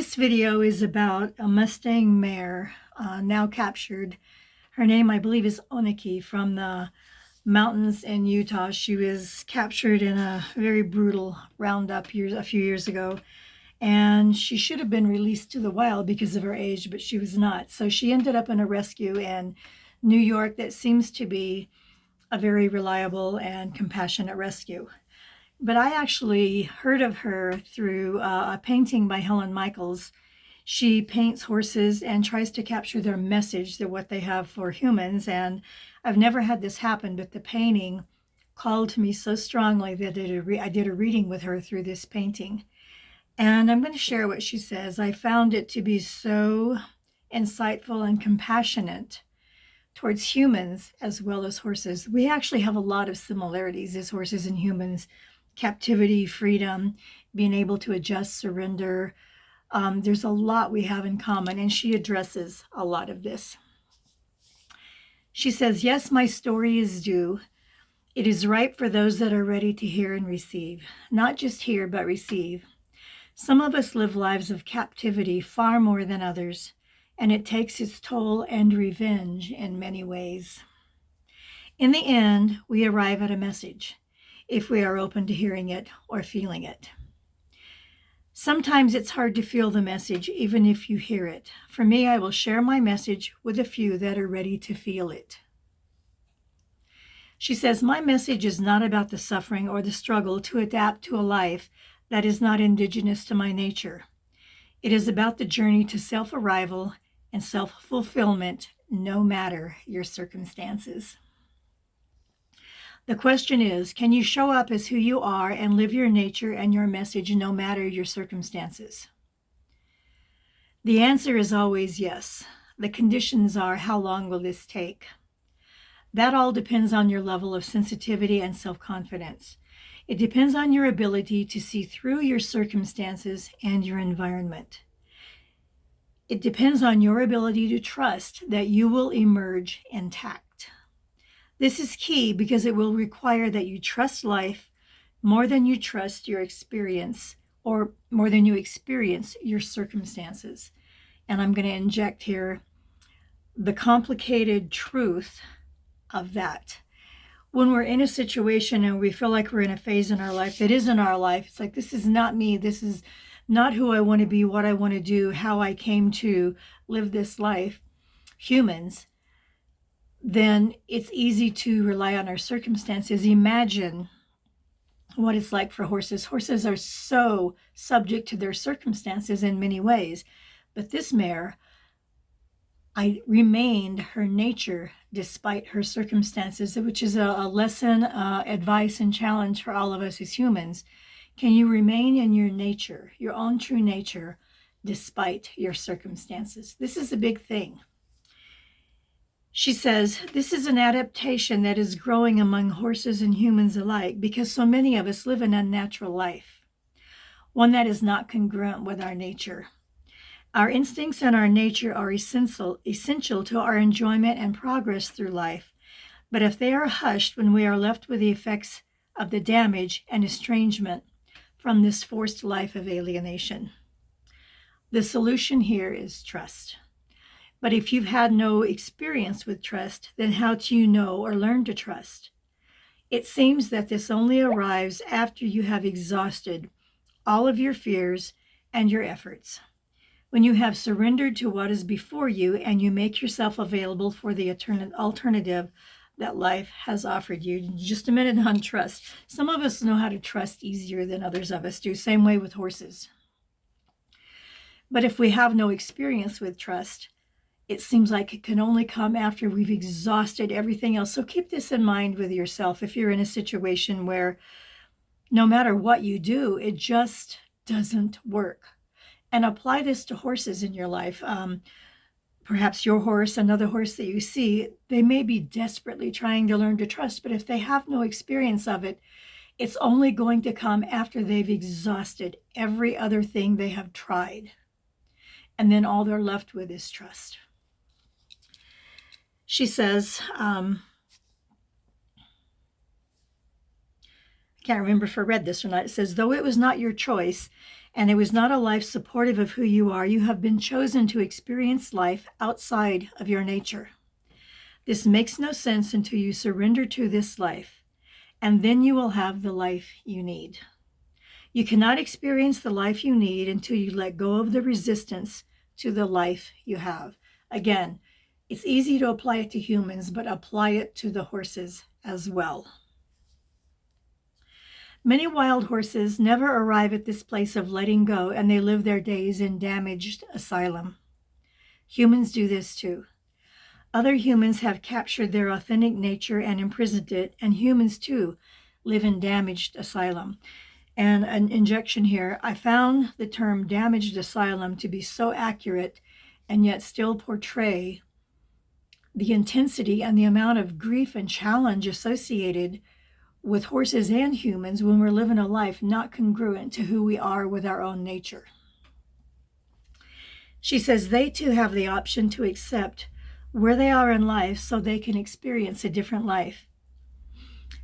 This video is about a Mustang mare now captured. Her name, I believe, is Onaqui from the mountains in Utah. She was captured in a very brutal roundup a few years ago, and she should have been released to the wild because of her age, but she was not. So she ended up in a rescue in New York that seems to be a very reliable and compassionate rescue. But I actually heard of her through a painting by Helen Michaels. She paints horses and tries to capture their message, that what they have for humans. And I've never had this happen, but the painting called to me so strongly that I did a reading with her through this painting. And I'm going to share what she says. I found it to be so insightful and compassionate towards humans as well as horses. We actually have a lot of similarities as horses and humans: captivity, freedom, being able to adjust, surrender. There's a lot we have in common, and she addresses a lot of this. She says, "Yes, my story is due. It is ripe for those that are ready to hear and receive. Not just hear, but receive. Some of us live lives of captivity far more than others, and it takes its toll and revenge in many ways. In the end, we arrive at a message, if we are open to hearing it or feeling it. Sometimes it's hard to feel the message, even if you hear it. For me, I will share my message with a few that are ready to feel it." She says, "My message is not about the suffering or the struggle to adapt to a life that is not indigenous to my nature. It is about the journey to self-arrival and self-fulfillment, no matter your circumstances. The question is, can you show up as who you are and live your nature and your message no matter your circumstances? The answer is always yes. The conditions are, how long will this take? That all depends on your level of sensitivity and self-confidence. It depends on your ability to see through your circumstances and your environment. It depends on your ability to trust that you will emerge intact. This is key because it will require that you trust life more than you trust your experience, or more than you experience your circumstances." And I'm going to inject here the complicated truth of that. When we're in a situation and we feel like we're in a phase in our life that isn't our life, it's like, this is not me, this is not who I want to be, what I want to do, how I came to live this life, humans, then it's easy to rely on our circumstances. Imagine what it's like for horses. Horses are so subject to their circumstances in many ways. But this mare, I remained her nature despite her circumstances, which is a lesson, advice, and challenge for all of us as humans. Can you remain in your nature, your own true nature, despite your circumstances? This is a big thing. She says, "This is an adaptation that is growing among horses and humans alike because so many of us live an unnatural life, one that is not congruent with our nature. Our instincts and our nature are essential to our enjoyment and progress through life, but if they are hushed when we are left with the effects of the damage and estrangement from this forced life of alienation. The solution here is trust. But if you've had no experience with trust, then how do you know or learn to trust? It seems that this only arrives after you have exhausted all of your fears and your efforts. When you have surrendered to what is before you and you make yourself available for the alternative that life has offered you." Just a minute on trust. Some of us know how to trust easier than others of us do. Same way with horses. But if we have no experience with trust, it seems like it can only come after we've exhausted everything else. So keep this in mind with yourself if you're in a situation where no matter what you do, it just doesn't work. And apply this to horses in your life. Perhaps your horse, another horse that you see, they may be desperately trying to learn to trust, but if they have no experience of it, it's only going to come after they've exhausted every other thing they have tried. And then all they're left with is trust. She says, I can't remember if I read this or not. It says, "Though it was not your choice And it was not a life supportive of who you are. You have been chosen to experience life outside of your nature. This makes no sense until you surrender to this life, and then you will have the life you need. You cannot experience the life you need until you let go of the resistance to the life you have. Again, it's easy to apply it to humans, but apply it to the horses as well. Many wild horses never arrive at this place of letting go, and they live their days in damaged asylum. Humans do this too. Other humans have captured their authentic nature and imprisoned it, and humans too live in damaged asylum. And an injection here, I found the term damaged asylum to be so accurate and yet still portray the intensity and the amount of grief and challenge associated with horses and humans when we're living a life not congruent to who we are with our own nature. She says they too have the option to accept where they are in life so they can experience a different life.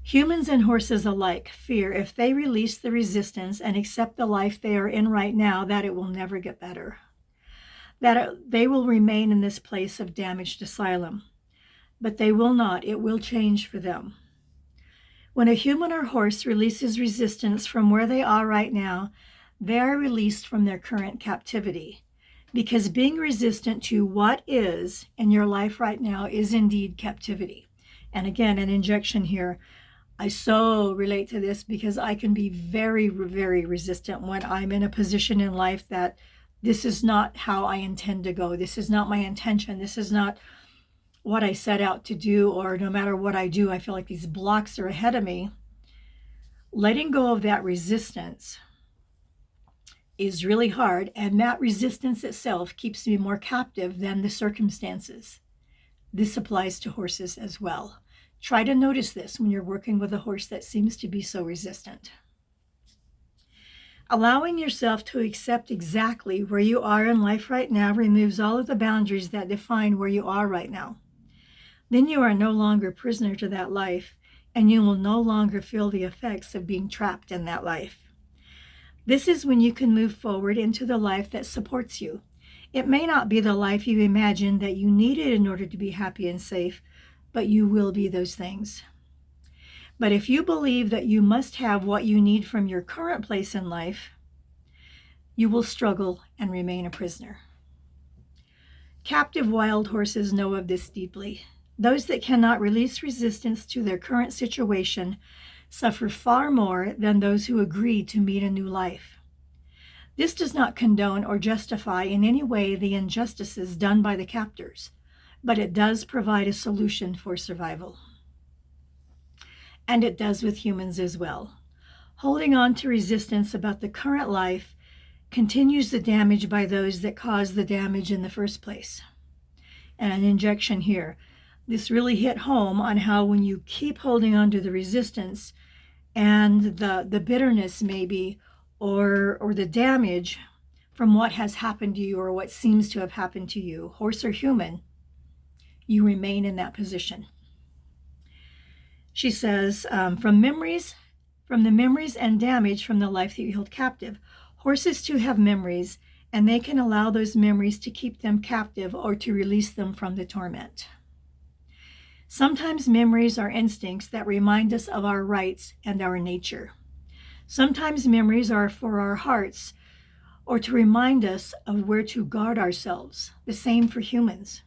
Humans and horses alike fear if they release the resistance and accept the life they are in right now, that it will never get better, that they will remain in this place of damaged asylum. But they will not. It will change for them. When a human or horse releases resistance from where they are right now, they are released from their current captivity. Because being resistant to what is in your life right now is indeed captivity. And again, an injection here. I so relate to this because I can be very, very resistant when I'm in a position in life that this is not how I intend to go. This is not my intention. This is not what I set out to do, or no matter what I do, I feel like these blocks are ahead of me. Letting go of that resistance is really hard, and that resistance itself keeps me more captive than the circumstances. This applies to horses as well. Try to notice this when you're working with a horse that seems to be so resistant. Allowing yourself to accept exactly where you are in life right now removes all of the boundaries that define where you are right now. Then you are no longer prisoner to that life, and you will no longer feel the effects of being trapped in that life. This is when you can move forward into the life that supports you. It may not be the life you imagined that you needed in order to be happy and safe, but you will be those things. But if you believe that you must have what you need from your current place in life, you will struggle and remain a prisoner. Captive wild horses know of this deeply. Those that cannot release resistance to their current situation suffer far more than those who agree to meet a new life. This does not condone or justify in any way the injustices done by the captors, but it does provide a solution for survival. And it does with humans as well. Holding on to resistance about the current life continues the damage by those that caused the damage in the first place. And an injection here. This really hit home on how when you keep holding on to the resistance and the bitterness maybe, or the damage from what has happened to you or what seems to have happened to you, horse or human, you remain in that position. She says, from the memories and damage from the life that you held captive, horses too have memories, and they can allow those memories to keep them captive or to release them from the torment. Sometimes memories are instincts that remind us of our rights and our nature. Sometimes memories are for our hearts or to remind us of where to guard ourselves. The same for humans.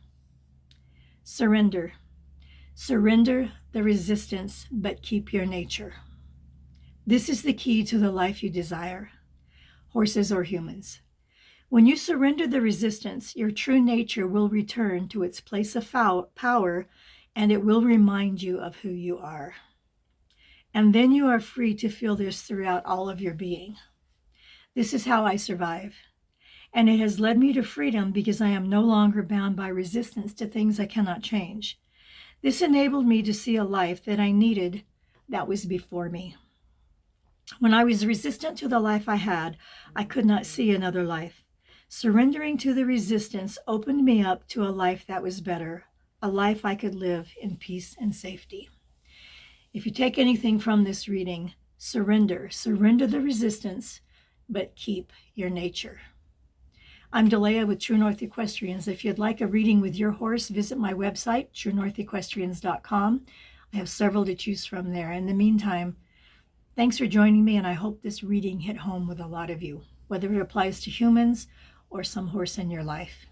Surrender. Surrender the resistance, but keep your nature. This is the key to the life you desire, horses or humans. When you surrender the resistance, your true nature will return to its place of power, and it will remind you of who you are. And then you are free to feel this throughout all of your being. This is how I survive. And it has led me to freedom because I am no longer bound by resistance to things I cannot change. This enabled me to see a life that I needed that was before me. When I was resistant to the life I had, I could not see another life. Surrendering to the resistance opened me up to a life that was better, a life I could live in peace and safety. If you take anything from this reading, surrender. Surrender the resistance, but keep your nature. I'm Delea with True North Equestrians. If you'd like a reading with your horse, visit my website, truenorthequestrians.com. I have several to choose from there. In the meantime, thanks for joining me, and I hope this reading hit home with a lot of you, whether it applies to humans or some horse in your life.